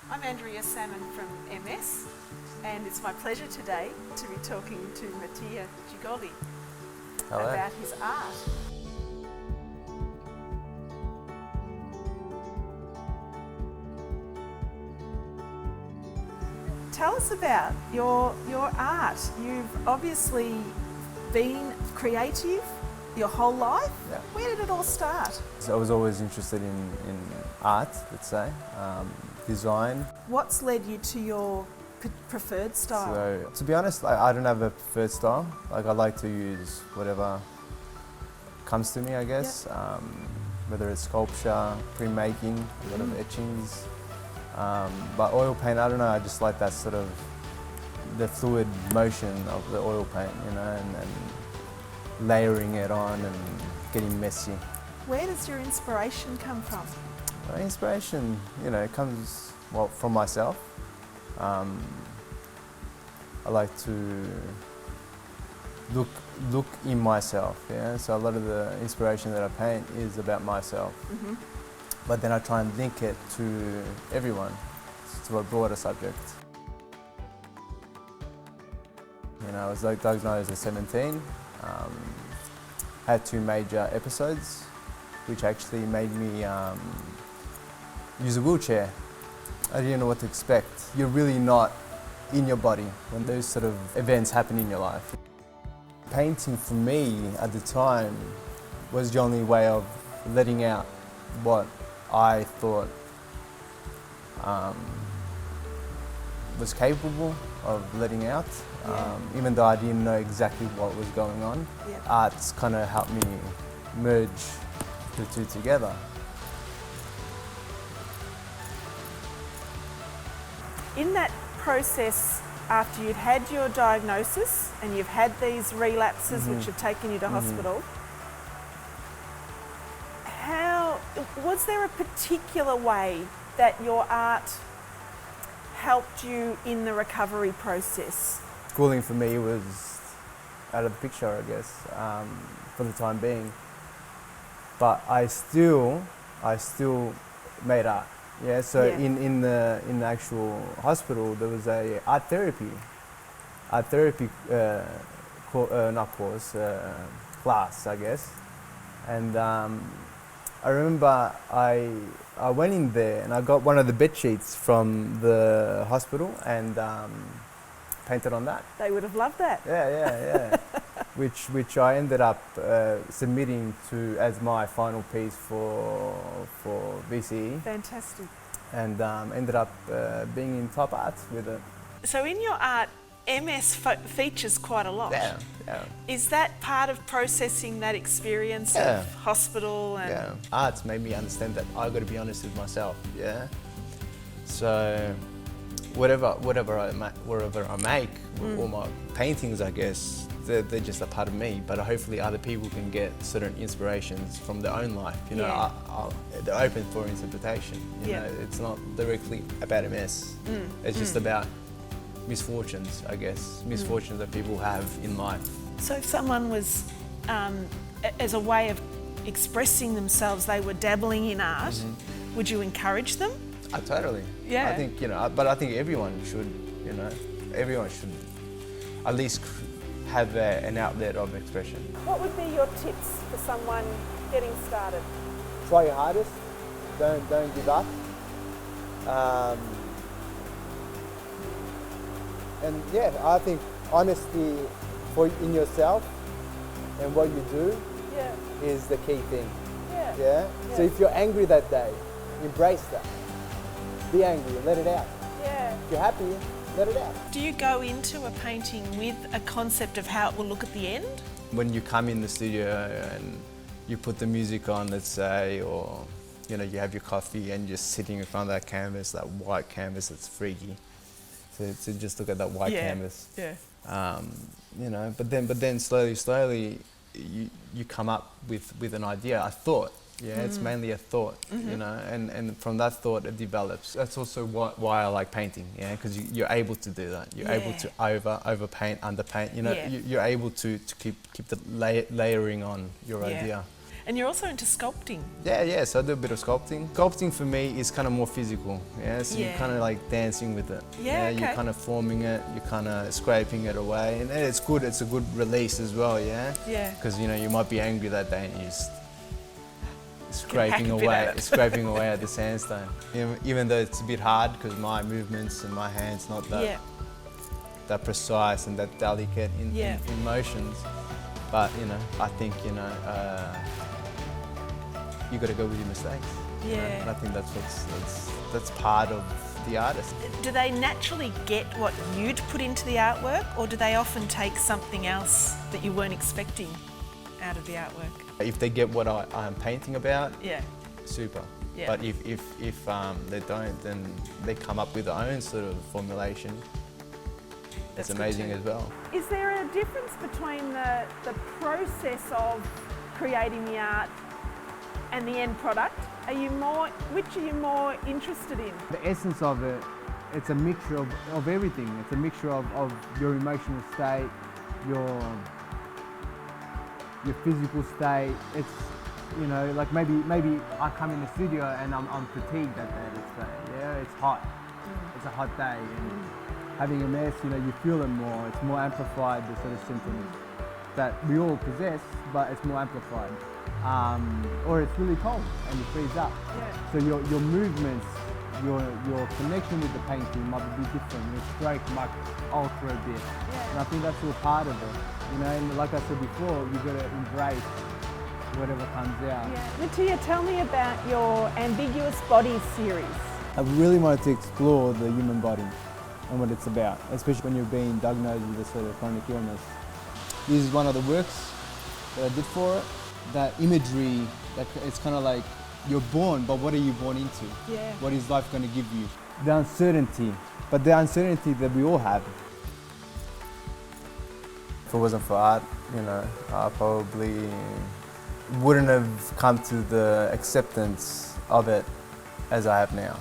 I'm Andrea Salmon from MS, and it's my pleasure today to be talking to Mattia Cicoli about his art. Tell us about your art. You've obviously been creative your whole life. Yeah. Where did it all start? So I was always interested in art, let's say, design. What's led you to your preferred style? So to be honest, I don't have a preferred style. Like I like to use whatever comes to me, I guess. Yep. Whether it's sculpture, printmaking, a lot of etchings. But oil paint, I don't know, I just like that sort of the fluid motion of the oil paint, you know, and layering it on and getting messy. Where does your inspiration come from? Inspiration, you know, comes from myself. I like to look in myself, yeah. So a lot of the inspiration that I paint is about myself. Mm-hmm. But then I try and link it to everyone, to a broader subject. You know, I was diagnosed at 17, had 2 major episodes, which actually made me use a wheelchair. I didn't know what to expect. You're really not in your body when those sort of events happen in your life. Painting for me at the time was the only way of letting out what I thought was capable of letting out, even though I didn't know exactly what was going on. Yeah. Art's kind of helped me merge the two together. In that process, after you'd had your diagnosis and you've had these relapses which have taken you to hospital, was there a particular way that your art helped you in the recovery process? Schooling for me was out of the picture, I guess, for the time being. But I still made art. Yeah. So in the actual hospital, there was a art therapy class, I guess, and. I remember I went in there and I got one of the bed sheets from the hospital and painted on that. They would have loved that. Yeah. which I ended up submitting to as my final piece for VCE. Fantastic. And ended up being in top arts with it. So in your art, MS features quite a lot. Yeah. Is that part of processing that experience of hospital? And yeah, art's made me understand that I got to be honest with myself. Yeah. So whatever I make, all my paintings, I guess, they're just a part of me. But hopefully, other people can get certain inspirations from their own life. You know, they're open for interpretation. You know, it's not directly about MS. It's just about misfortunes, I guess, misfortunes that people have in life. So if someone was, as a way of expressing themselves, they were dabbling in art, would you encourage them? Totally. Yeah. I think, you know, but I think everyone should, you know, everyone should at least have an outlet of expression. What would be your tips for someone getting started? Try your hardest, don't give up. And yeah, I think honesty in yourself and what you do is the key thing. Yeah. So if you're angry that day, embrace that. Be angry, let it out. Yeah. If you're happy, let it out. Do you go into a painting with a concept of how it will look at the end? When you come in the studio and you put the music on, let's say, or you know, you have your coffee and you're sitting in front of that canvas, that white canvas that's freaky. To just look at that white canvas. Yeah. You know, but then slowly you come up with an idea, a thought. Yeah, it's mainly a thought, you know, and from that thought it develops. That's also why I like painting, yeah, because you're able to do that. You're able to over paint, under paint. You know, you're able to keep the layering on your idea. And you're also into sculpting. Yeah, so I do a bit of sculpting. Sculpting for me is kind of more physical, yeah? So Yeah. you're kind of like dancing with it. Yeah, You're okay. kind of forming it, you're kind of scraping it away. And it's good, it's a good release as well, yeah? Yeah. Because, you know, you might be angry that day and you're just scraping hack a bit away, at it. scraping away at the sandstone. Even though it's a bit hard because my movements and my hands not that, Yeah. that precise and that delicate in motions. But, you know, I think, you know, you got to go with your mistakes. you know? Yeah. And I think that's part of the artist. Do they naturally get what you'd put into the artwork, or do they often take something else that you weren't expecting out of the artwork? If they get what I'm painting about, Yeah. super. Yeah. But if they don't, then they come up with their own sort of formulation. That's It's good amazing too. as well. Is there a difference between the process of creating the art and the end product? Which are you more interested in? The essence of it, it's a mixture of everything. It's a mixture of your emotional state, your physical state. It's, you know, like maybe I come in the studio and I'm fatigued that day, let's say. Yeah, it's hot. It's a hot day. And having a mess, you know, you feel it more. It's more amplified, the sort of symptoms that we all possess, but it's more amplified. Or it's really cold and you freeze up. Yeah. So your movements, your connection with the painting might be different. Your stroke might alter a bit. Yeah. And I think that's all part of it. You know, and like I said before, you've got to embrace whatever comes out. Yeah. Mattia, tell me about your Ambiguous Bodies series. I really wanted to explore the human body and what it's about, especially when you're being diagnosed with a sort of chronic illness. This is one of the works that I did for it. That imagery, it's kind of like you're born, but what are you born into? Yeah. What is life going to give you? The uncertainty, but the uncertainty that we all have. If it wasn't for art, you know, I probably wouldn't have come to the acceptance of it as I have now.